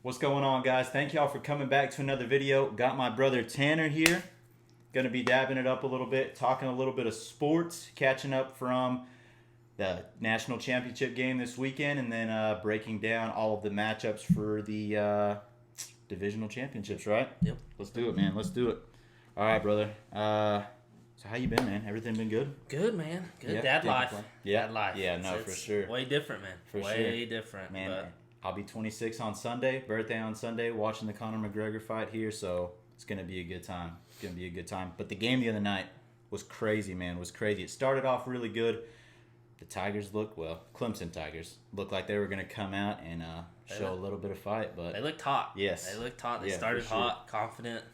What's going on, guys? Thank y'all for coming back to another video. Got my brother Tanner here. Gonna be dabbing it up a little bit, talking a little bit of sports, catching up from the national championship game this weekend, and then breaking down all of the matchups for the divisional championships, right? Yep. Let's do it, man. Let's do it. All right, brother. So how you been, man? Everything been good? Good, man. Good. Yeah, Dad can't life. complain. Yeah. Dad life. Yeah, no, for sure. Way different, man. For way different. Man, But I'll be 26 on Sunday, birthday on Sunday, watching the Conor McGregor fight here, so it's going to be a good time. It's going to be a good time. But the game the other night was crazy, man. Was crazy. It started off really good. The Tigers Clemson Tigers looked like they were going to come out and show a little bit of fight, but they looked hot. Yes. They looked hot. They Yeah, started for sure. hot, confident.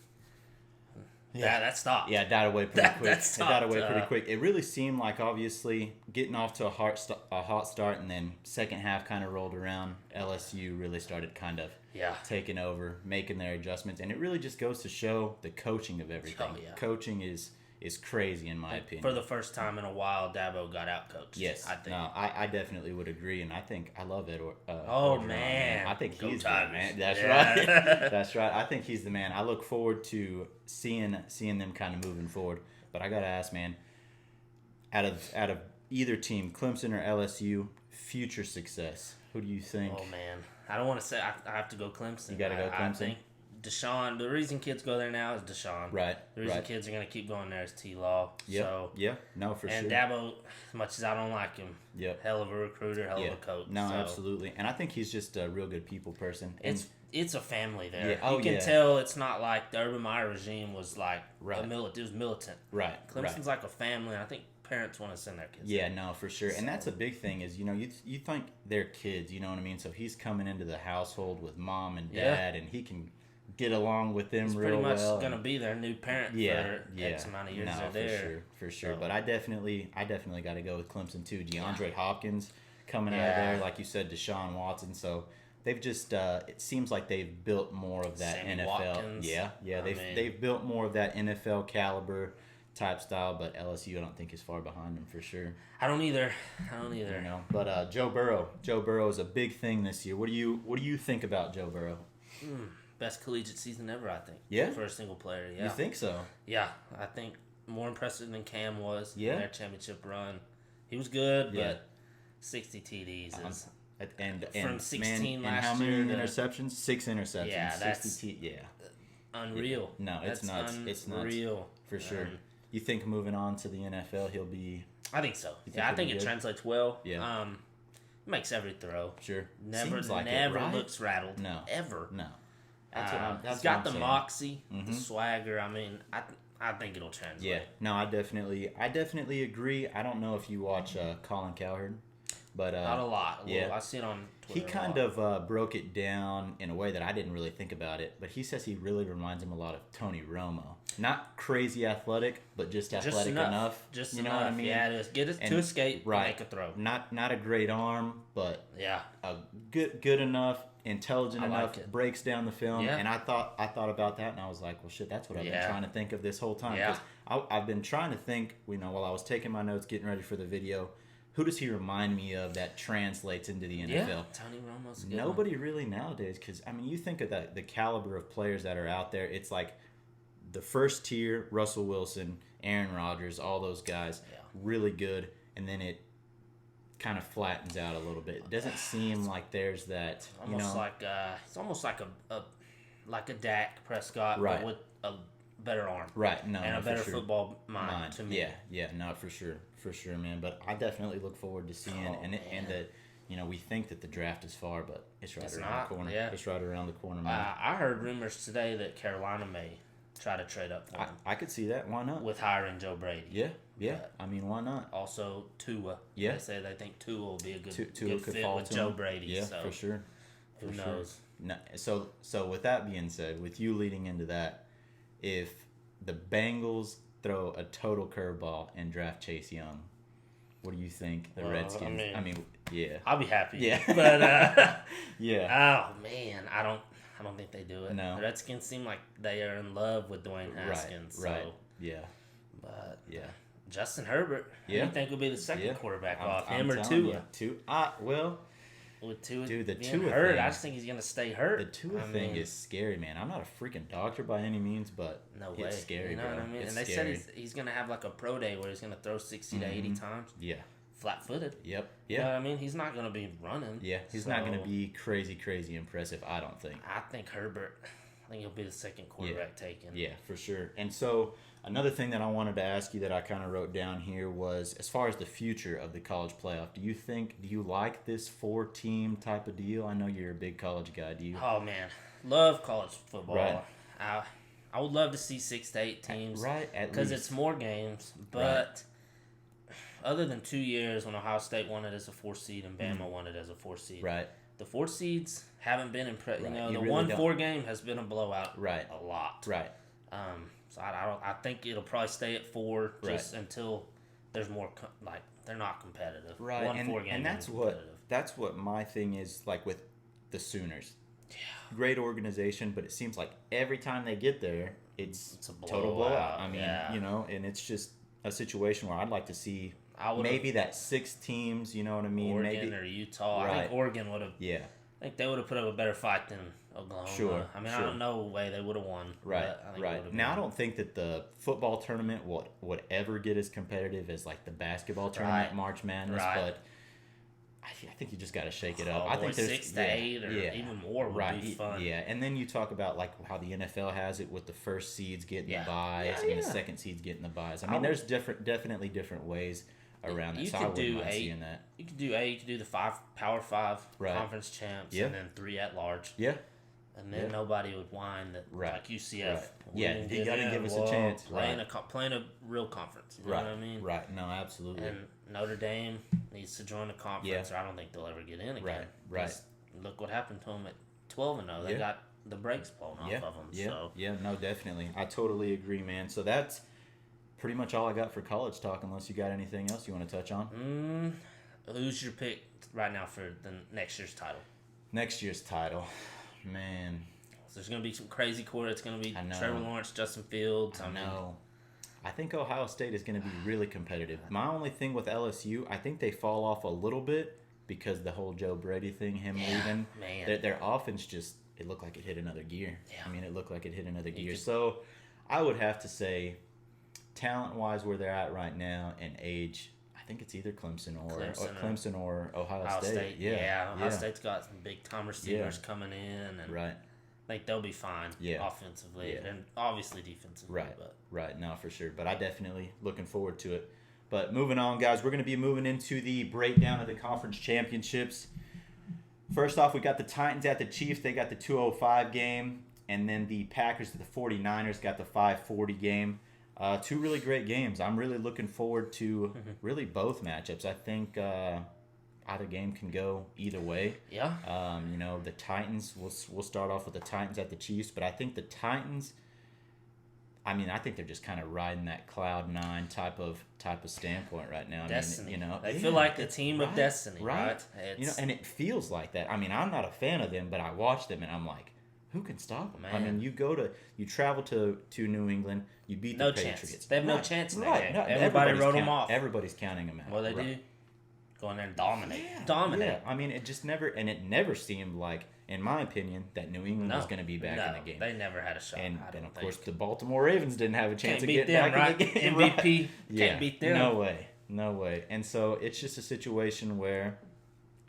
Yeah. That stopped. yeah, it died away pretty quick. that It died away stopped, pretty quick. It really seemed like, obviously, getting off to a hot start, and then second half kind of rolled around. LSU really started kind of Yeah. taking over, making their adjustments, and it really just goes to show the coaching of everything. Oh, yeah. Coaching is crazy in my opinion. For the first time in a while, Dabo got out coached. Yes, I think. no, I definitely would agree, and I love Ed. Oh, Orgeron, man. I think Go he's the Tigers. man. That's Yeah. right. That's right. I think he's the man. I look forward to seeing them kind of moving forward. But I gotta ask, man, out of either team, Clemson or LSU, future success, who do you think? Oh, man. I don't want to say I have to go Clemson. You gotta go I Clemson? think Deshaun, the reason kids go there now is Deshaun. Right. The reason Right. kids are going to keep going there is T-Law. Yep. So, Yeah. No, for and sure. Dabo, as much as I don't like him, Yep. hell of a recruiter, hell Yeah. of a coach. No, so absolutely. And I think he's just a real good people person. And It's a family there. Yeah, oh, you can yeah. tell it's not like the Urban Meyer regime was like Right. it was militant. right. Clemson's Right. like a family, and I think parents want to send their kids. Yeah, no, for sure. And that's a big thing is, you think they're kids, you know what I mean? So he's coming into the household with mom and Yeah. dad, and he can get along with them He's real pretty much well. going to be their new parent Yeah, for yeah. X amount of years No, they're there. for sure. So- But I definitely got to go with Clemson too. DeAndre Hopkins coming out of Yeah. there, like you said, Deshaun Watson. So they've just it seems like they've built more of that Sammy NFL. Watkins. Yeah, they've built more of that NFL caliber type style. But LSU, I don't think is far behind them for sure. I don't either. You know, but Joe Burrow is a big thing this year. What do you think about Joe Burrow? Best collegiate season ever, I think. Yeah? For a single player, yeah. You think so? Yeah, I think more impressive than Cam was Yeah? in their championship run. He was good, Yeah. but 60 TDs is... And From 16 man, and how last many year to- interceptions? 6 interceptions. Yeah, 60 that's- yeah, unreal. No, it's That's nuts. It's nuts. unreal. for sure. You think moving on to the NFL, he'll be I think so. think Yeah, I he'll think be it good? translates well. Yeah. Makes every throw. sure? Never, Seems like never it, right? looks rattled. No. Ever. No, that's what I'm. That's He's got what the I'm saying. moxie, the Mhm. swagger. I mean, I think it'll translate. Yeah, no, I definitely agree. I don't know if you watch Colin Cowherd, but Not a lot. yeah. I see it on he Twitter. kind of broke it down in a way that I didn't really think about it. But he says he really reminds him a lot of Tony Romo. Not crazy athletic, but just athletic enough. Just you enough. know what I mean? Yeah, just get it And- to escape, right. make a throw. Not a great arm, but Yeah. good enough, intelligent I like enough, it. breaks down the film. Yeah. And I thought about that, and I was like, well, shit, that's what I've been Yeah. trying to think of this whole time. Yeah. 'Cause I've been trying to think, while I was taking my notes, getting ready for the video, who does he remind me of that translates into the NFL? Yeah. Tony Romo's a good one. Nobody really nowadays, because I mean, you think of the caliber of players that are out there. It's like the first tier: Russell Wilson, Aaron Rodgers, all those guys, Yeah. really good, and then it kind of flattens out a little bit. It doesn't seem like there's that, Almost like it's almost like a Dak Prescott, Right. but with a better arm right? No, and no, a for better sure. football mind to me. Yeah, no, for sure, man. But I definitely look forward to seeing Oh, and man. we think that the draft is far, but it's right It's around not, the corner. yeah. It's right around the corner, man. I heard rumors today that Carolina may try to trade up for him I could see that. Why not? with hiring Joe Brady. Yeah. But- I mean, why not? Also, Tua. Yeah. They say they think Tua will be a good, Tua good could fit fall with to Joe him. Brady. Yeah, so for sure. who For sure. knows? No, so with that being said, with you leading into that, if the Bengals throw a total curveball and draft Chase Young, what do you think the Well, Redskins? I mean, yeah, I'll be happy. Yeah. But yeah, oh man, I don't think they do it. No. The Redskins seem like they are in love with Dwayne Haskins. right, So, yeah, but yeah. Justin Herbert, who do Yeah. you think will be the second Yeah. quarterback I'm him or telling Tua? you, well, with Tua Dude, the being Tua hurt, thing- I just think he's gonna stay hurt. The Tua I thing mean, is scary, man. I'm not a freaking doctor by any means, but no way. it's scary, You know bro. what I mean? It's And they scary. said he's gonna have like a pro day where he's gonna throw 60 to 80 times, Yeah. flat-footed. Yep. You know Yeah. what I mean? He's not gonna be running. Yeah. He's not going So, to be crazy impressive, I don't think. I think Herbert. I think he'll be the second quarterback taken. Yeah, for sure. And so another thing that I wanted to ask you that I kind of wrote down here was, as far as the future of the college playoff, do you like this 4-team type of deal? I know you're a big college guy. Do you? Oh man, love college football. Right. I would love to see 6 to 8 teams. Right, at Because least. it's more games, but other than 2 years when Ohio State won it as a 4 seed and Bama won it as a 4 seed, Right, the 4 seeds haven't been impressed. Right. You know, You the really 1-4 game has been a blowout. Right. A lot. right. So I think it'll probably stay at 4 just until there's more they're not competitive. Right, 1-4 game and that's isn't what competitive. that's what my thing is like with the Sooners. Yeah. Great organization, but it seems like every time they get there, it's a total blowout. blowout, I mean, yeah. you know, and it's just a situation where I'd like to see I would've- maybe that 6 teams. You know what I mean? Oregon maybe or Utah. I Right. think Oregon would have. yeah. I think they would have put up a better fight than Oklahoma. Sure, I mean, sure. I don't know way they would have won. Right, but I think it right. would've Now I been- don't think that the football tournament would ever get as competitive as like the basketball tournament, Right. March Madness, Right. but I think you just got to shake it up. Oh, I boy, think there's 6 to 8 or even more would right, be fun. Yeah, and then you talk about like how the NFL has it with the first seeds getting Yeah. the buys Yeah, and the yeah. second seeds getting the buys. I I mean, would- there's definitely different ways around You it. So could I wouldn't do mind 8. seeing that. You could do 8. You could do the 5 Power 5 Right. conference champs, Yeah. and then 3 at large, Yeah, and then Yeah. nobody would whine that Right. like UCF. Right. we Yeah, didn't you get gotta in. give us a Well, chance. Playing Right. playing a real conference. You right, know what I mean? right. No, absolutely. And Notre Dame needs to join the conference, or I don't think they'll ever get in again. Right, right. 'Cause Look what happened to them at 12-0. They Yeah. got the brakes blown off yeah, of them. yeah, So yeah. No, definitely. I totally agree, man. So that's pretty much all I got for college talk. Unless you got anything else you want to touch on. Who's your pick right now for the next year's title? Next year's title, man. So there's gonna be some crazy quarter. It's gonna be I know. Trevor Lawrence, Justin Fields. I know. I think Ohio State is going to be really competitive. My only thing with LSU, I think they fall off a little bit because the whole Joe Brady thing, him leaving. man. Their offense just, it looked like it hit another gear. Yeah. I mean, it looked like it hit another gear. could- So I would have to say, talent-wise, where they're at right now and age, I think it's either Clemson or Ohio Ohio State. State. Yeah. Ohio State's got some big time receivers coming in, and Right. I think they'll be fine Yeah. offensively Yeah. and obviously defensively. Right. But Right, no, for sure. But I definitely looking forward to it. But moving on, guys, we're going to be moving into the breakdown of the conference championships. First off, we got the Titans at the Chiefs. They got the 205 game. And then the Packers at the 49ers got the 540 game. Two really great games. I'm really looking forward to really both matchups. I think either game can go either way. yeah, You know, the Titans, we'll start off with the Titans at the Chiefs, but I think the Titans, I mean, I think they're just kind of riding that cloud nine type of standpoint right now. destiny. I mean, you know, They yeah, feel like a it's- team of destiny, right? You know, and it feels like that. I mean, I'm not a fan of them, but I watch them and I'm like, who can stop them? I Man. mean, you travel to New England, you beat No the chance. Patriots. They have no Right, chance in that right. game. No, Everybody everybody's wrote them off. Everybody's counting them out. What they Right. do? Go in there and dominate. Yeah, Dominate. Yeah. I mean, it never seemed like, in my opinion, that New England was going to be back in the game. They never had a shot. And I then, don't of think. course, the Baltimore Ravens didn't have a chance Can't to beat get them, back right? in the game. MVP. Right. Can't beat them. No way. No way. And so it's just a situation where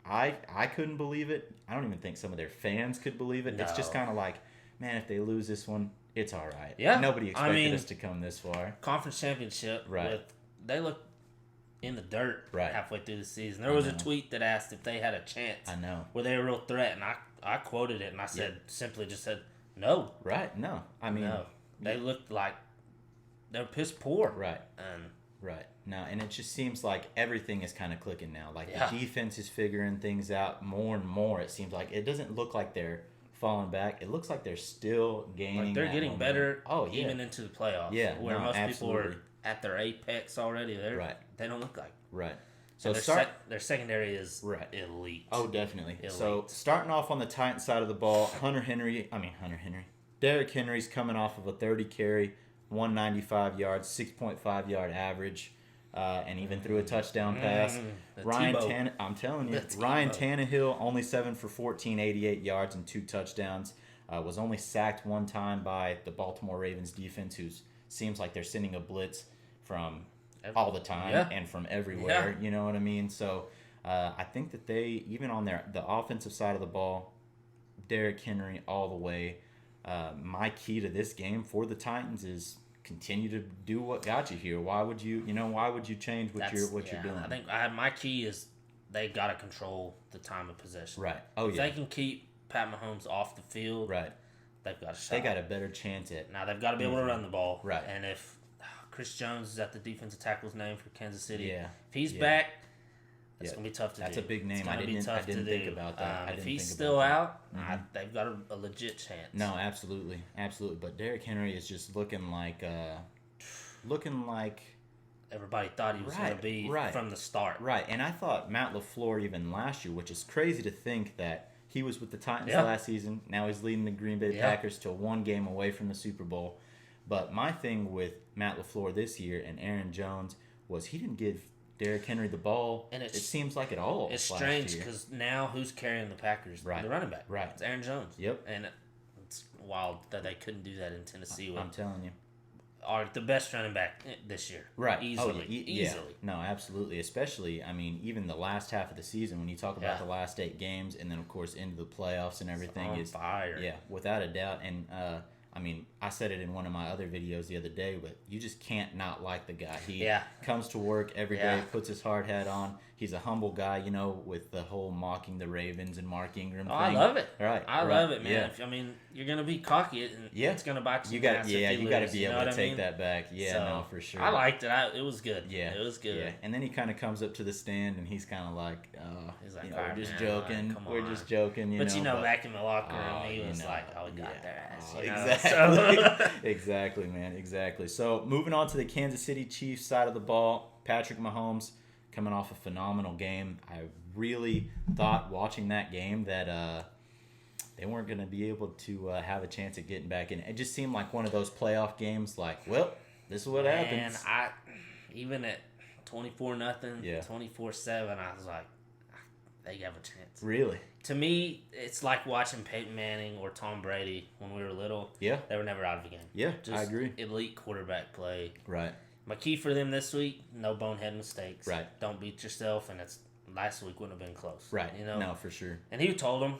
I couldn't believe it. I don't even think some of their fans could believe it. It's just No. kind of like, man, if they lose this one, it's all right. Yeah. Nobody I expected mean, us to come this far. Conference championship. Right. They look in the dirt Right. halfway through the season. There was a know. tweet that asked if they had a chance. I know. Were they a real threat? And I quoted it and I said, simply just said, no. Right. No. I mean, No. They looked like they're piss poor. right. And Right. No, and it just seems like everything is kind of clicking now. Like Yeah. the defense is figuring things out more and more. It seems like it doesn't look like they're falling back. It looks like they're still gaining. like they're that getting momentum. better Oh yeah. even into the playoffs. Yeah, Where no, most people absolutely. are at their apex already. Right. They don't look like. Right. So So their secondary is Right. elite. Oh, definitely. Elite. So starting off on the Titans side of the ball, Derrick Henry's coming off of a 30 carry, 195 yards, 6.5 yard average. and even threw a touchdown pass. The Ryan Tebow. I'm telling you, The Ryan Tebow. Tannehill only 7 for 14, 88 yards and 2 touchdowns. Was only sacked one time by the Baltimore Ravens defense, who seems like they're sending a blitz from all the time Yeah. and from everywhere. Yeah. You know what I mean? So I think that they, even on the offensive side of the ball, Derrick Henry all the way. My key to this game for the Titans is continue to do what got you here. Why would you change what you're doing? I think my key is they got to control the time of possession. Right. Oh If yeah. they can keep Pat Mahomes off the field, Right. they've got a shot. They got a better chance at. Now they've got to be able to run the ball. Right. And if Chris Jones is at the defensive tackle's name for Kansas City, Yeah. if he's Yeah. back, it's Yeah. going to be tough to That's do. a big name. It's gonna I be didn't tough to think do. about that. If he's still out, they've got a legit chance. No, absolutely, absolutely. But Derrick Henry is just looking like Everybody thought he was going to be from the start. right. And I thought Matt LaFleur even last year, which is crazy to think that he was with the Titans Yeah. last season. Now he's leading the Green Bay Yeah. Packers to one game away from the Super Bowl. But my thing with Matt LaFleur this year and Aaron Jones was he didn't give Derrick Henry the ball. And it seems like at all. It's last strange year. because now who's carrying the Packers? Right. The running back. Right. It's Aaron Jones. Yep. And it's wild that they couldn't do that in Tennessee with I'm telling you. the best running back this year. Right. Easily. Yeah. Easily. No, absolutely. Especially, I mean, even the last half of the season, when you talk about Yeah. the last 8 games and then, of course, into the playoffs and everything. On is fire. Yeah, without a doubt. And, I mean, I said it in one of my other videos the other day, but you just can't not like the guy. He Yeah. comes to work every day, Yeah. puts his hard hat on. He's a humble guy, with the whole mocking the Ravens and Mark Ingram Oh, thing. I love it. Right. I right, love it, man. Yeah. I mean, you're gonna be cocky, and Yeah. it's gonna bite you. You in the got ass if you you got to lose, be you know able to what I take mean? that back. Yeah, So, no, for sure. I liked it. It was good. Yeah, It was good. Yeah, and then he kind of comes up to the stand and he's kind of like, He's like, we're "Alright, just man, joking. come We're on." just joking, But back in the locker room, he you was know, like, "Oh, we got yeah. their ass." Oh, you know? exactly. So- Exactly, man. Exactly. So moving on to the Kansas City Chiefs side of the ball, Patrick Mahomes coming off a phenomenal game. I really thought watching that game that they weren't going to be able to have a chance at getting back in. It just seemed like one of those playoff games. Like, well, this is what happens. And even at 24-0, Yeah. 24-7, I was like, they have a chance. Really? To me, it's like watching Peyton Manning or Tom Brady when we were little. Yeah. They were never out of a game. Yeah, Just I agree. elite quarterback play. Right. My key for them this week: no bonehead mistakes. Right. Don't beat yourself, and it's last week wouldn't have been close. Right. You know. No, for sure. And he told them,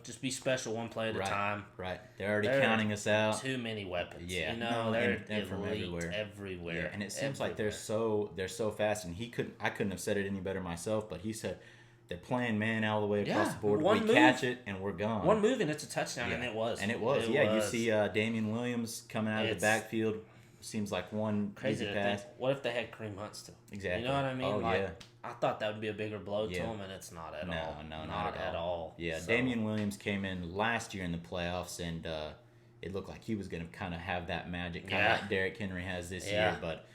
just be special one play at a Right. time. Right. They're already They're counting us out. Too many weapons. Yeah. You know, they're and from elite everywhere. everywhere. Yeah, and it seems like they're so fast, and I couldn't have said it any better myself, but he said they're playing man all the way across Yeah, the board. one We move. catch it and we're gone. one move and it's a touchdown, Yeah. and it was. And it was. It Yeah, was. you see Damian Williams coming out of It's the backfield. Seems like one Crazy easy to pass. think. What if they had Kareem Hunt still? Exactly. You know what I mean? Oh, like, yeah. I thought that would be a bigger blow Yeah. to him, and it's not at No, all. no, not at all. Yeah, So, Damian Williams came in last year in the playoffs, and it looked like he was going to kind of have that magic, kind of Yeah. like Derrick Henry has this Yeah. year. But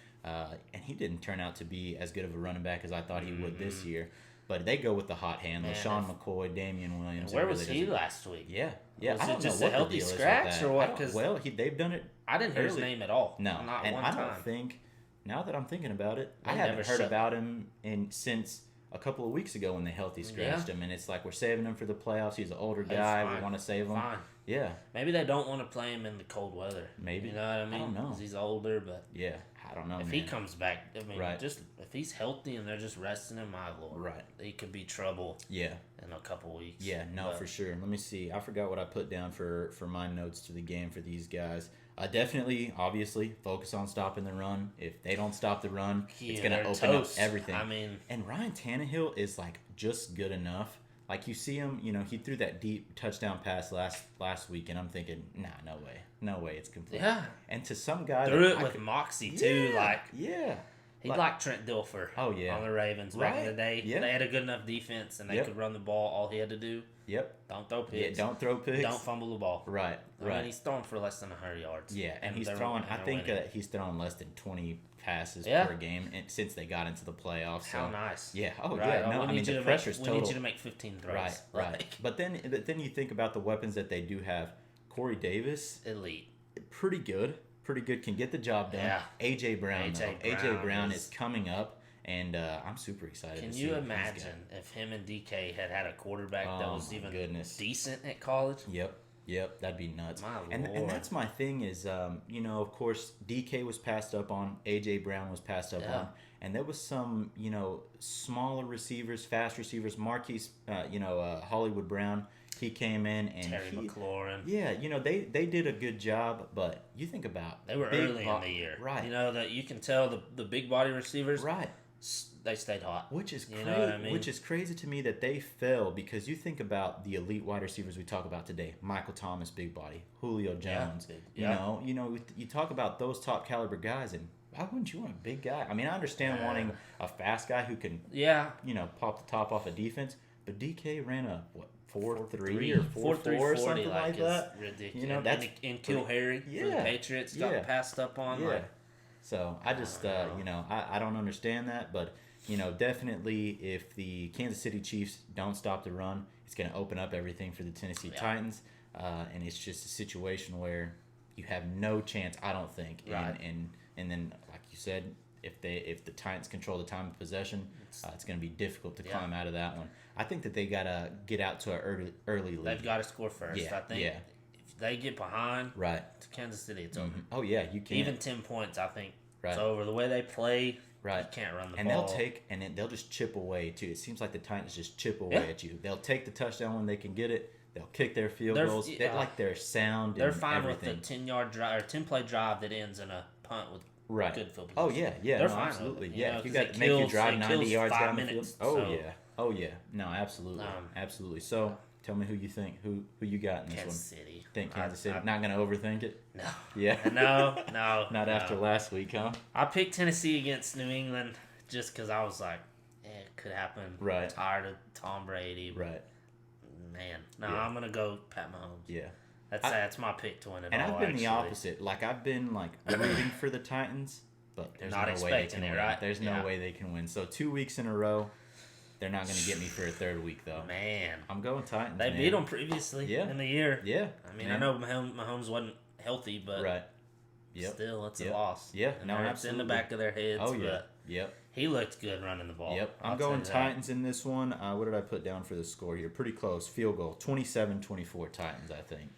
and he didn't turn out to be as good of a running back as I thought he would this year. But they go with the hot hand, Man, LaShawn McCoy, Damian Williams. Where it was really he doesn't- last week? Yeah, yeah. Was I it don't just know a what the healthy deal is with scratch that. or what? I don't- 'Cause well, they've done it. I didn't hear his early. name at all. No, not and one I time. don't think. Now that I'm thinking about it, They I haven't never heard shut- about him since a couple of weeks ago when they healthy scratched him, and it's like we're saving him for the playoffs. He's an older That's guy. fine. We want to save him. Fine. Yeah, Maybe they don't want to play him in the cold weather. Maybe. You know what I mean? don't know. 'Cause he's older, but yeah. I don't know. if man. he comes back, I mean, Right. just if he's healthy and they're just resting him, my lord, Right. he could be trouble Yeah. in a couple weeks. Yeah, no, But for sure. Let me see. I forgot what I put down for my notes to the game for these guys. Definitely, obviously, focus on stopping the run. If they don't stop the run, Yeah, it's going to they're open toast. up everything. I mean, And Ryan Tannehill is like just good enough. Like you see him, he threw that deep touchdown pass last week, and I'm thinking, no way, it's complete. yeah, And to some guy, threw that it I with could- moxie too. Yeah, Like yeah, he like- liked Trent Dilfer. Oh, yeah. on the Ravens back in the Right. day. Yeah. They had a good enough defense and they Yep. could run the ball. All he had to do, yep, don't throw yeah. picks, Don't throw picks. don't fumble the ball. Right, I mean, right. he's throwing for less than 100 yards. Yeah, and he's they're- throwing. and I they're think winning. he's thrown less than 20 passes Yeah. per game since they got into the playoffs. So. How nice. Yeah. Oh, Right. yeah. No, I mean the pressure's we total. need you to make 15 throws. Right. Like, Right. But then you think about the weapons that they do have. Corey Davis, elite. pretty good. Pretty good. Can get the job done. Yeah. AJ Brown. A.J. AJ Brown Brown is- is coming up. And I'm super excited. Can to you see imagine if him and DK had a quarterback that Oh, was my even goodness. decent at college? Yep, that'd be nuts. My And Lord. that's my thing is, of course, DK was passed up on, AJ Brown was passed up Yeah. on, and there was some, smaller receivers, fast receivers. Marquise, Hollywood Brown, he came in and Terry McLaurin. yeah, they did a good job, but you think about They were big early in the year. right? That you can tell the big body receivers, Right. they stayed hot. Which is You know what I mean? Which is crazy to me that they fell because you think about the elite wide receivers we talk about today: Michael Thomas, big body; Julio Jones. Yeah. You talk about those top caliber guys, and why wouldn't you want a big guy? I mean, I understand wanting a fast guy who can, Yeah. pop the top off a defense, but DK ran a 4.3 or 4.4 4.340 or something like is that. ridiculous. That's in Kilharry for the yeah. Patriots Yeah. got passed up on. Yeah. Like, So I just, I don't understand that, but definitely if the Kansas City Chiefs don't stop the run, it's going to open up everything for the Tennessee Titans, and it's just a situation where you have no chance, I don't think. Right. And then, like you said, if the Titans control the time of possession, it's going to be difficult to climb out of that one. I think that they got to get out to an early lead. they've got to score first. Yeah, I think yeah. if they get behind Right. to Kansas City, it's over. Mhm. Oh yeah, you can. Even 10 points, I think Right. it's over. The way they play, Right. you can't run the And ball. they'll just chip away too. It seems like the Titans just chip away at you. They'll take the touchdown when they can get it. They'll kick their field goals. They're sound. They're and fine everything. with the 10-yard drive or 10-play drive that ends in a punt with Right. good field Oh position. yeah, They're no, fine with absolutely, it, yeah. If you 'cause got it to make you kills- drive it 90 kills yards 5 down the minutes, field. so- Oh yeah, no, absolutely, absolutely. So tell me who you think, who you got in this Kansas one? City. Think Kansas City? Not gonna overthink it. No. Yeah. No. Not after last week, huh? I picked Tennessee against New England just because I was like, it could happen. Right. I'm tired of Tom Brady. Right. Man. No, Yeah. I'm going to go Pat Mahomes. Yeah. That's my pick to win it And all, I've been actually. the opposite. Like I've been like rooting for the Titans, but there's Not no way they expecting can it, win. right? There's no Yeah. way they can win. So 2 weeks in a row, they're not going to get me for a third week though. Man. I'm going Titans. They man. beat them previously in the year. Yeah. I mean, man. I know Mahomes wasn't healthy, but Right. Yep. still, it's Yep. a loss. Yeah, And no, it's in absolutely. the back of their heads. Oh yeah. But Yep. he looked good running the ball. Yep. I'll I'm tell going you that. Titans in this one. What did I put down for the score here? Pretty close. Field goal. 27-24 Titans, I think.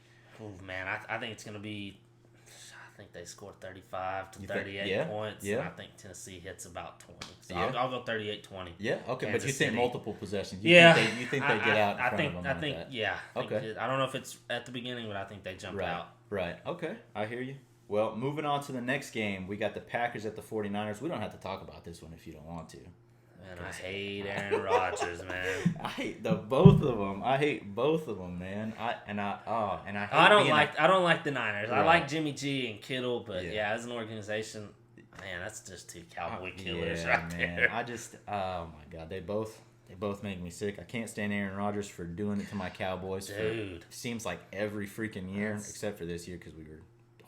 Oh, man, I think it's going to be. I think they score 35 to You think- 38 yeah, points. yeah. And I think Tennessee hits about 20. So Yeah. I'll go 38-20. Yeah. Okay, but Kansas you think City. multiple possessions? Yeah. You think they get out in front of them I like think, that? yeah. Okay. I don't know if it's at the beginning, but I think they jump Right. out. Right. Okay. I hear you. Well, moving on to the next game, we got the Packers at the 49ers. We don't have to talk about this one if you don't want to. Man, I hate Aaron Rodgers, man. I hate both of them. I hate both of them, man. I hate I don't being like the Niners. I Right. like Jimmy G and Kittle, but Yeah. yeah, as an organization, man, that's just two cowboy killers yeah, right man. there. I just oh my god, they both make me sick. I can't stand Aaron Rodgers for doing it to my Cowboys. Dude. Seems like every freaking year, except for this year because we were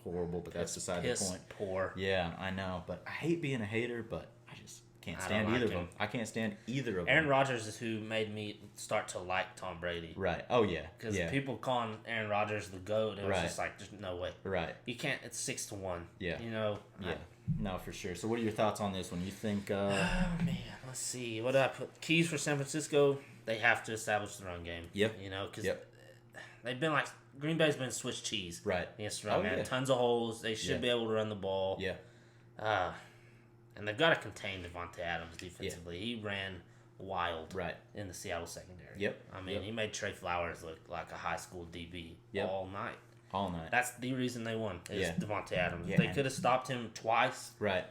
horrible. But that's beside the Piss point. poor. Yeah, I know, but I hate being a hater, but I just can't I stand don't like either of him. them. I can't stand either of Aaron them. Rodgers is who made me start to like Tom Brady. Right. Oh yeah. Because Yeah. people calling Aaron Rodgers the GOAT, it was Right. just like, there's no way. Right. You can't, it's 6-1. Yeah. You know? Yeah. No, for sure. So, what are your thoughts on this one? You think? Oh, man. Let's see. What did I put? Keys for San Francisco, they have to establish the run game. Yep. You know, because Yep. they've been like, Green Bay's been Swiss cheese. Right. Against the run, Oh, man. yeah. Tons of holes. They should Yeah. be able to run the ball. Yeah. And they've got to contain Devontae Adams defensively. He ran wild Right. in the Seattle secondary. Yep. I mean, Yep. he made Trey Flowers look like a high school DB Yep. all night. All night. That's the reason they won, is Yeah. Devontae Adams. Yeah, If they and- could have stopped him twice, Right.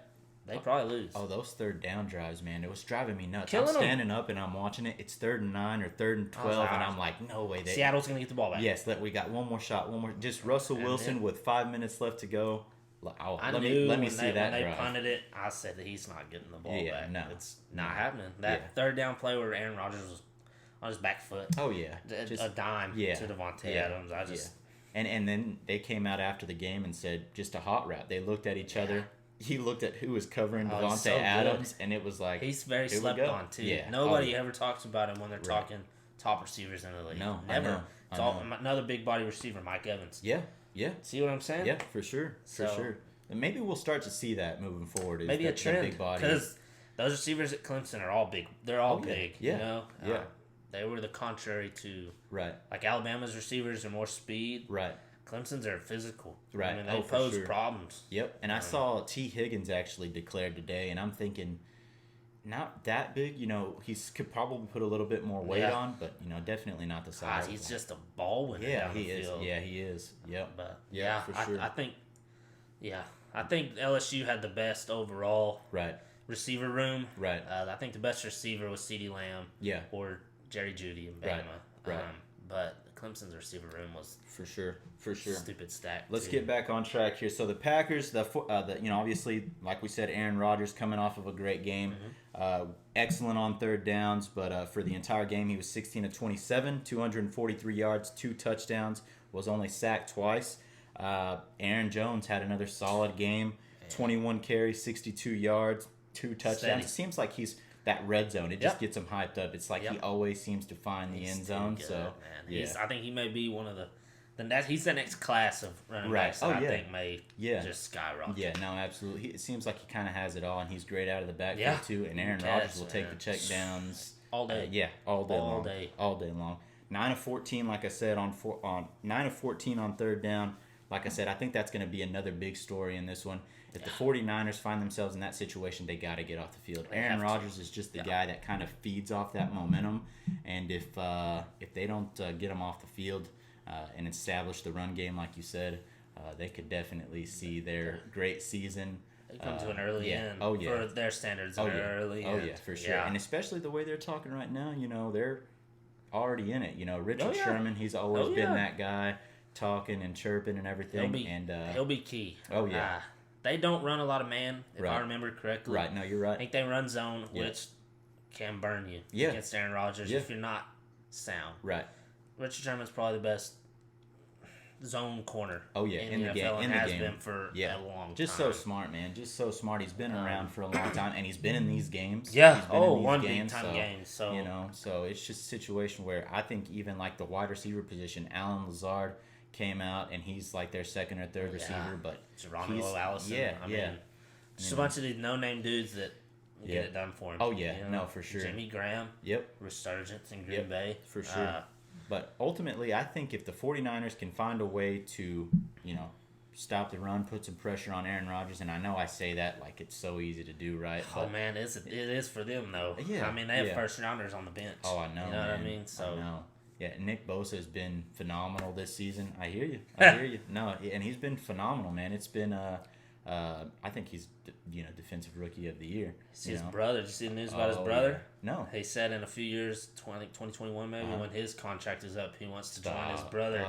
they probably lose. Oh, those third down drives, man. It was driving me nuts. Killing I'm 'em. standing up and I'm watching it. It's 3rd and 9 or 3rd and 12, and I'm like, no way. Seattle's going to get the ball back. Yes, we got one more shot. One more. Just Russell And Wilson then- with 5 minutes left to go. I Let knew me when see that when they drive. punted it, I said that he's not getting the ball Yeah, back. no. It's not happening. That Yeah. third down play where Aaron Rodgers was on his back foot, Oh yeah, a dime yeah, to Devontae yeah, Adams. I just And then they came out after the game and said just a hot route. They looked at each other. He looked at who was covering Oh, Devontae he's so good. Adams, and it was like he's very here we slept go. on too. Yeah. Nobody Oh, ever talks about him when they're talking top receivers in the league. No, I never. know. It's I all know. another big body receiver, Mike Evans. Yeah, yeah, See what I'm saying? yeah, for sure, for So- sure. And maybe we'll start to see that moving forward. Is Maybe the a trend big body. because Those receivers at Clemson are all big. They're all big. Yeah. You know. Yeah. They were the contrary to Right. like Alabama's receivers are more speed. Right. Clemson's are physical. Right. I mean, they pose problems. Yep. And I saw T. Higgins actually declared today, and I'm thinking, not that big. You know, could probably put a little bit more weight on, but you know, definitely not the size. He's just a ball winner. Yeah, down he the is. field. Yeah, he is. Yep. But Yeah, for sure. I think. Yeah, I think LSU had the best overall Right. receiver room. Right. I think the best receiver was CeeDee Lamb. Yeah. Or Jerry Jeudy in Bama. Right. But Clemson's receiver room was For sure. stupid stack. Let's too. get back on track here. So the Packers, the you know, obviously, like we said, Aaron Rodgers coming off of a great game, excellent on third downs, but for the entire game he was 16 of 27, 243 yards, 2 touchdowns, was only sacked twice. Aaron Jones had another solid game, 21 carries, 62 yards, 2 touchdowns. Steady. It seems like he's that red zone. It just gets him hyped up. It's like he always seems to find the end zone. Good, So man. yeah. I think he may be one of he's the next class of running backs that I think may just skyrocket. Yeah, no, absolutely. It seems like he kind of has it all, and he's great out of the backfield too. And Aaron Rodgers will take the check downs all day. All day long. 9 of 14, like I said, on 9 of 14 on third down. Like I said, I think that's going to be another big story in this one. If the 49ers find themselves in that situation, they got to get off the field. Aaron Rodgers is just the guy that kind of feeds off that momentum, and if they don't get him off the field and establish the run game, like you said, they could definitely see their great season. It comes to an early end. Oh, yeah. For their standards, early end. Oh, yeah, for sure. And especially the way they're talking right now, you know, they're already in it. You know, Richard Sherman, he's always been that guy talking and chirping and everything. He'll be key. Oh, yeah. They don't run a lot of man, if I remember correctly. Right, no, you're right. I think they run zone, which can burn you against Aaron Rodgers if you're not sound. Right. Richard Sherman's probably the best zone corner in the NFL game. and has been for a long time. Just so smart, man. Just so smart. He's been around for a long time, and he's been in these games. Yeah. He's been in these one games, big-time game. So, you know, so it's just a situation where I think even like the wide receiver position, Alan Lazard came out, and he's like their second or third receiver, but Geronimo Allison. I mean, just a bunch of these no-name dudes that get it done for him. Oh, yeah. You know? No, for sure. Jimmy Graham. Yep. Resurgence in Green Bay. For sure. But ultimately, I think if the 49ers can find a way to, you know, stop the run, put some pressure on Aaron Rodgers, and I know I say that like it's so easy to do, right? Oh, man, it is for them, though. Yeah. I mean, they have first-rounders on the bench. Oh, I know, You know man. what I mean? So, I know. Yeah, Nick Bosa has been phenomenal this season. I hear you. No, and he's been phenomenal, man. It's been, I think he's, defensive rookie of the year. It's his brother. Did you see the news about his brother? Yeah. No. He said in a few years, 2021 maybe, when his contract is up, he wants to join his brother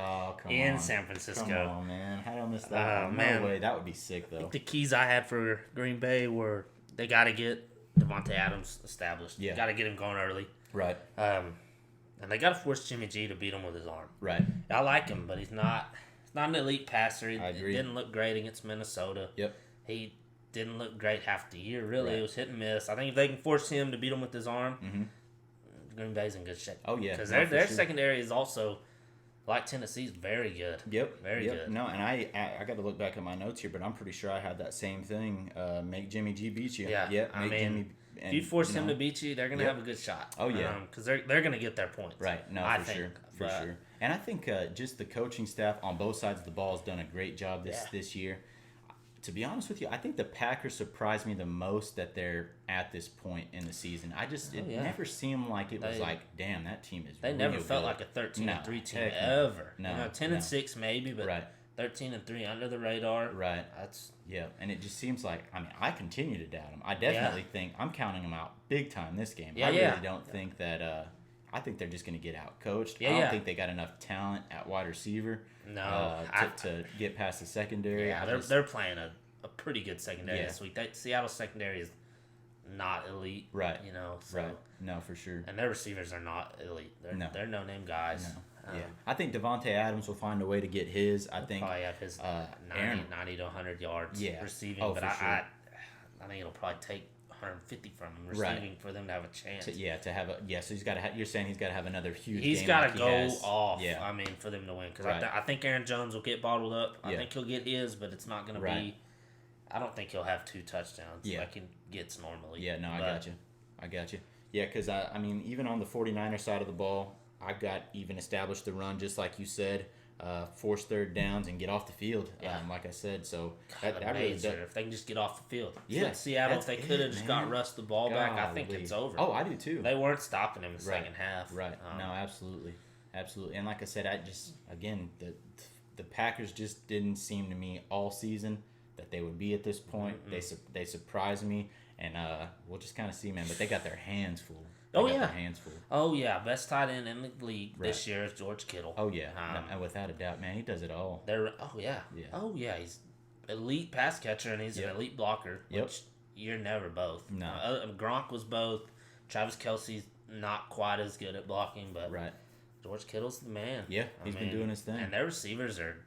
in San Francisco. Come on, man. How did I miss that? No way. That would be sick, though. I think the keys I had for Green Bay were they got to get Devontae Adams established. Yeah. Got to get him going early. Right. And they got to force Jimmy G to beat him with his arm. Right. I like him, but he's not an elite passer. He I agree. didn't look great against Minnesota. Yep. He didn't look great half the year, really. Right. It was hit and miss. I think if they can force him to beat him with his arm, Green Bay's in good shape. Oh, yeah. Because No, their sure. secondary is also, like Tennessee's, very good. Yep. Very good. No, and I got to look back at my notes here, but I'm pretty sure I had that same thing. Make Jimmy G beat you. Yeah. Yep. I Make mean, Jimmy. if you force him to beat you, they're going to have a good shot. Oh, yeah. Because they're going to get their points. Right. No, I for think, sure. For sure. And I think just the coaching staff on both sides of the ball has done a great job this year. To be honest with you, I think the Packers surprised me the most that they're at this point in the season. It never seemed like it was like, damn, that team is. They real never felt good. like a 13-3 team heck no. ever. No, 10-6 maybe, but Right. 13-3 under the radar. Right. That's and it just seems like I continue to doubt them. I definitely think I'm counting them out big time this game. I really don't think that. I think they're just going to get out coached. I don't think they got enough talent at wide receiver. No, to get past the secondary. Yeah, they're playing a pretty good secondary this week. Seattle's secondary is not elite. Right. You know. So, right. No, for sure. And their receivers are not elite. They're no name guys. No. I think Devontae Adams will find a way to get his. I think probably have his 90 to 100 yards receiving. Oh, but for sure. I think it'll probably take 150 from him receiving for them to have a chance. To have a so he's got to. You're saying he's got to have another huge. He's game got to like go off. Yeah. I mean, for them to win, because Right. I think Aaron Jones will get bottled up. I Yeah. think he'll get his, but it's not going to be I don't think he'll have 2 touchdowns Yeah. like he gets normally. Yeah, no, I got you. Yeah, because, I mean, even on the 49er side of the ball, I've got even established the run, just like you said, force third downs and get off the field, Yeah. Like I said. So God, that really amazing does. if they can just get off the field. Yeah, Like Seattle, if that's they could have it, just man. got Russ the ball back, I think Golly. it's over. Oh, I do too. They weren't stopping him in the Right. second half. Right. No, absolutely. Absolutely. And like I said, again, the Packers just didn't seem to me all season that they would be at this point. They surprised me, and we'll just kind of see, man. But they got their hands full. Their hands full. Oh yeah, best tight end in the league this Right. year is George Kittle. Oh yeah, and without a doubt, man, he does it all. Yeah. He's elite pass catcher and he's Yep. an elite blocker. Yep. Which you're never both. No. Gronk was both. Travis Kelce's not quite as good at blocking, but Right. George Kittle's the man. Yeah, he's been doing his thing. And their receivers are.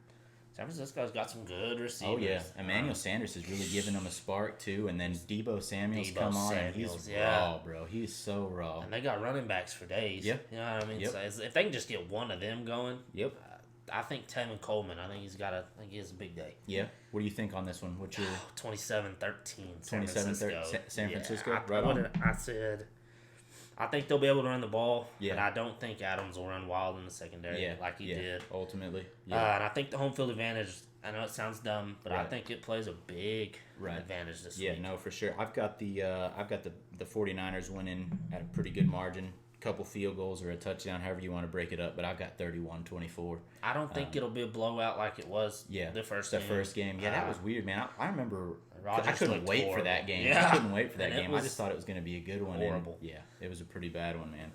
San Francisco's got some good receivers. Oh yeah, Emmanuel Sanders is really giving them a spark too, and then Debo Samuel's come on, and he's raw, bro. He's so raw. And they got running backs for days. Yeah. You know what I mean? Yep. So if they can just get one of them going, Yep. I think Tevin Coleman. I think he has a big day. Yeah. What do you think on this one? What's your 27-13 San 27-13 Francisco? San Francisco? Yeah, Right on. I said, I think they'll be able to run the ball. Yeah. But I don't think Adams will run wild in the secondary like he did. Ultimately. Yeah. And I think the home field advantage. I know it sounds dumb, but I Right. think it plays a big advantage this Yeah, week. no, for sure. I've got the 49ers winning at a pretty good margin. Couple field goals or a touchdown, however you want to break it up, but I've got 31-24. I don't think it'll be a blowout like it was the first game. Yeah, that was weird, man. I remember Rodgers I couldn't looked wait for horrible. that game. Yeah. I couldn't wait for that And it game. I was just thought it was going to be a good one. and horrible. yeah, it was a pretty bad one, man.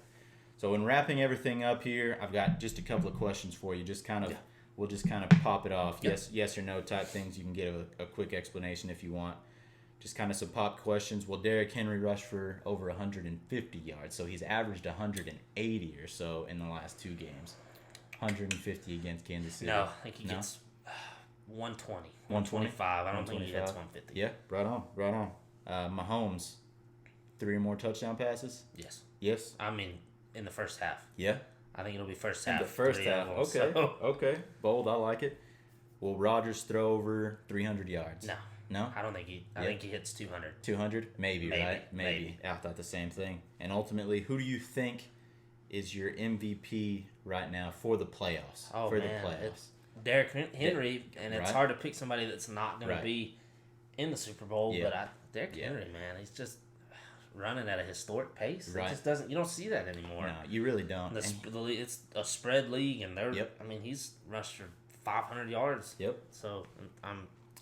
So in wrapping everything up here, I've got just a couple of questions for you. Just kind of, we'll just kind of pop it off. Yep. Yes or no type things. You can get a quick explanation if you want. Just kind of some pop questions. Will Derrick Henry rush for over 150 yards? So he's averaged 180 or so in the last 2 games. 150 against Kansas City. No, I think he gets 120. 120? 125. I don't think he gets 150. Yeah, right on. Mahomes, 3 or more touchdown passes? Yes. Yes. I mean, in the first half. Yeah. I think it'll be first In half. the first 3 of half. them, Okay. so- Okay. Bold. I like it. Will Rodgers throw over 300 yards? No. No? I don't think he. I think he hits 200. 200? Maybe, Maybe, right? maybe. I thought the same thing. And ultimately, who do you think is your MVP right now for the playoffs? Oh, for man, the playoffs. it's Derrick Henry, and it's Right. hard to pick somebody that's not going Right. to be in the Super Bowl. Yeah. But Derrick Henry, man, he's just running at a historic pace. Right. It just doesn't. You don't see that anymore. No, you really don't. It's a spread league, and they're. Yep. I mean, he's rushed for 500 yards. Yep. So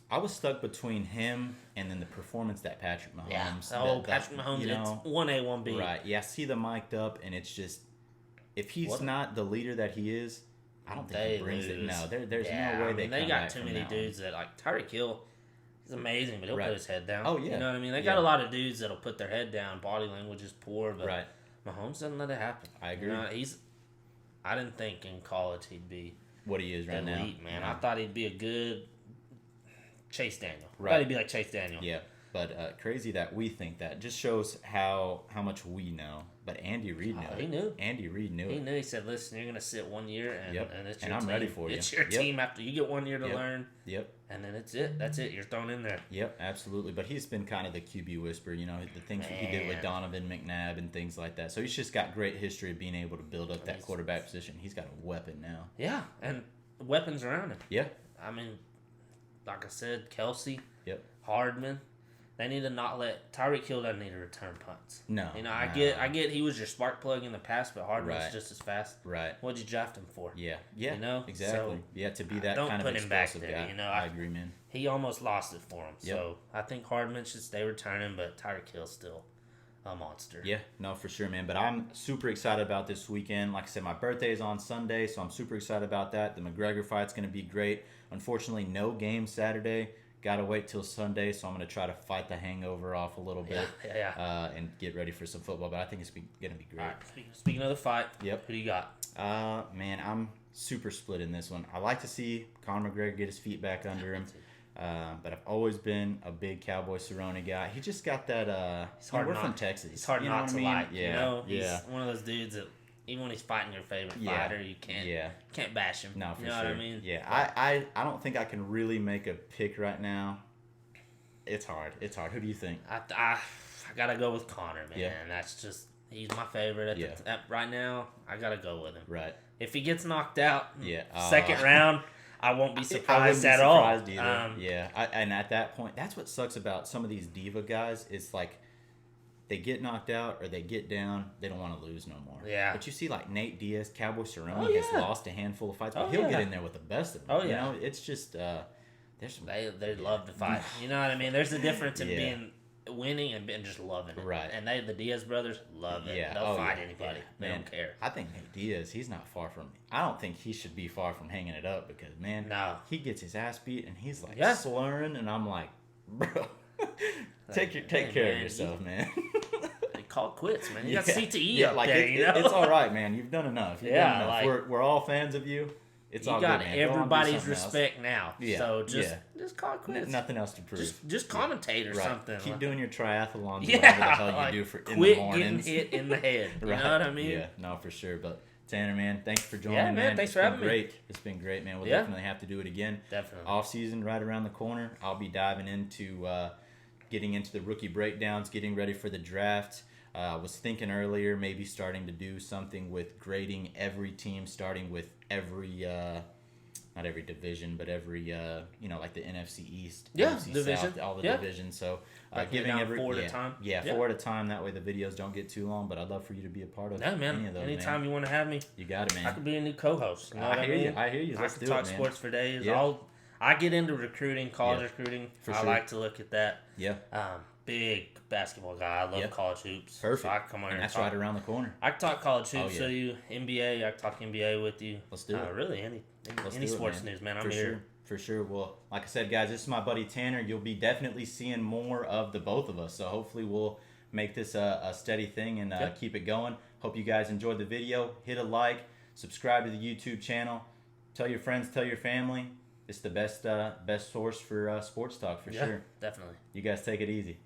I was stuck between him and then the performance that Patrick Mahomes. Patrick Mahomes. You know, it's 1A, 1B. right. Yeah, I see the mic'd up, and it's just if he's not the leader that he is, I don't think he brings it. No, there's no way they got too many dudes that like Tyreek Hill. He's amazing, but he'll put his head down. Oh yeah, you know what I mean. They got a lot of dudes that'll put their head down. Body language is poor, but Mahomes doesn't let it happen. I agree. You know, I didn't think in college he'd be what he is right now. Elite, man. I thought he'd be a good Chase Daniel. Right. I thought he'd be like Chase Daniel. Yeah, but crazy that we think that. Just shows how much we know. But Andy Reid knew. He knew. Andy Reid knew. He knew. He said, "Listen, you're gonna sit 1 year, and it's your I'm team. ready for you. It's your team after you get 1 year to learn. Yep. And then it's it. That's it. You're thrown in there. Yep, absolutely. But he's been kind of the QB whisperer, you know, the things that he did with Donovan McNabb and things like that. So he's just got great history of being able to build up that quarterback position. He's got a weapon now. Yeah, and weapons around him. Yeah. I mean, like I said, Kelsey. Yep. Hardman. They need to not let Tyreek Hill doesn't need to return punts. No. You know, I get he was your spark plug in the past, but Hardman's just as fast. Right. What'd you draft him for? Yeah. Yeah. You know? Exactly. So, to be that don't kind of put him back explosive there, guy. you know, I agree, man. He almost lost it for him. Yep. So I think Hardman should stay returning, but Tyreek Hill's still a monster. Yeah, no, for sure, man. But I'm super excited about this weekend. Like I said, my birthday is on Sunday, so I'm super excited about that. The McGregor fight's going to be great. Unfortunately, no game Saturday. Got to wait till Sunday, so I'm going to try to fight the hangover off a little bit and get ready for some football. But I think it's going to be great. All right, speaking of the fight, who do you got? Man, I'm super split in this one. I like to see Conor McGregor get his feet back under him. But I've always been a big Cowboy Cerrone guy. He just got that. We're from Texas. It's hard you know not to what I mean? like. Yeah, you know, he's yeah. one of those dudes that even when he's fighting your favorite fighter, you can't bash him. No, for you know sure. what I mean? Yeah, I don't think I can really make a pick right now. It's hard. It's hard. Who do you think? I gotta go with Connor, man. Yeah. That's just he's my favorite right now. I gotta go with him. Right. If he gets knocked out, Yeah. second round, I won't be I surprised wouldn't be at all. surprised either. Yeah. And at that point, that's what sucks about some of these diva guys. Is like they get knocked out or they get down, they don't want to lose no more. Yeah. But you see, like Nate Diaz, Cowboy Cerrone Oh, has yeah. lost a handful of fights, but Oh, he'll yeah. get in there with the best of them. Oh, yeah. You know, it's just there's some They love to fight. You know what I mean? There's a difference in Yeah. being winning and just loving it. Right. And the Diaz brothers love it. Yeah. They'll fight yeah. anybody. Yeah. They Man, don't care. I think Nate Diaz, he's not far from. I don't think he should be far from hanging it up because man, No. he gets his ass beat and he's like Yeah. slurring, and I'm like, bro, take Hey, care of man, yourself, man. They call it quits, man. You got Yeah. CTE up like there, you know? it's all right, man. You've done enough. You've Yeah, done enough. like- We're all fans of you. It's you all got good, man. Go on, do everybody's something else. respect now. Yeah, So yeah. just call it quits. Nothing else to prove. Just commentate or right. something. Keep Like- doing your triathlons. Yeah, whatever the hell like, you do for in quit the mornings. getting hit in the head. You Right. know what I mean? Yeah, no, for sure. But Tanner, man, thanks for joining, Yeah, man, man. thanks It's for been having me. great. It's been great, man. We'll Yeah. definitely have to do it again. Definitely. Off season right around the corner. I'll be diving into getting into the rookie breakdowns, getting ready for the draft. Was thinking earlier maybe starting to do something with grading every team, starting with every not every division, but every like the NFC East, Yeah, NFC division. South, all the Yeah. divisions. So Breaking it giving down every 4 at a time. Yeah, Yeah. 4 at a time. That way the videos don't get too long. But I'd love for you to be a part of No, man. any of those. Anytime man. you want to have me, You got it, man. I could be a new co-host. You know what I hear mean? you. I hear you. I Let's could do talk it, man. sports for days. Yeah. I get into recruiting, college Yeah. recruiting. For I sure. like to look at that. Yeah, Big basketball guy. I love Yeah. college hoops. perfect. So I can come on here and and that's talk. right around the corner. I can talk college hoops Oh, yeah. to you, NBA. I can talk NBA with you. Let's do it. Really, any Let's do it, sports man. news, man. I'm For here. sure. For sure. Well, like I said, guys, this is my buddy Tanner. You'll be definitely seeing more of the both of us. So hopefully we'll make this a steady thing and Yep. keep it going. Hope you guys enjoyed the video. Hit a like. Subscribe to the YouTube channel. Tell your friends. Tell your family. It's the best source for sports talk for Yeah, sure. definitely. You guys take it easy.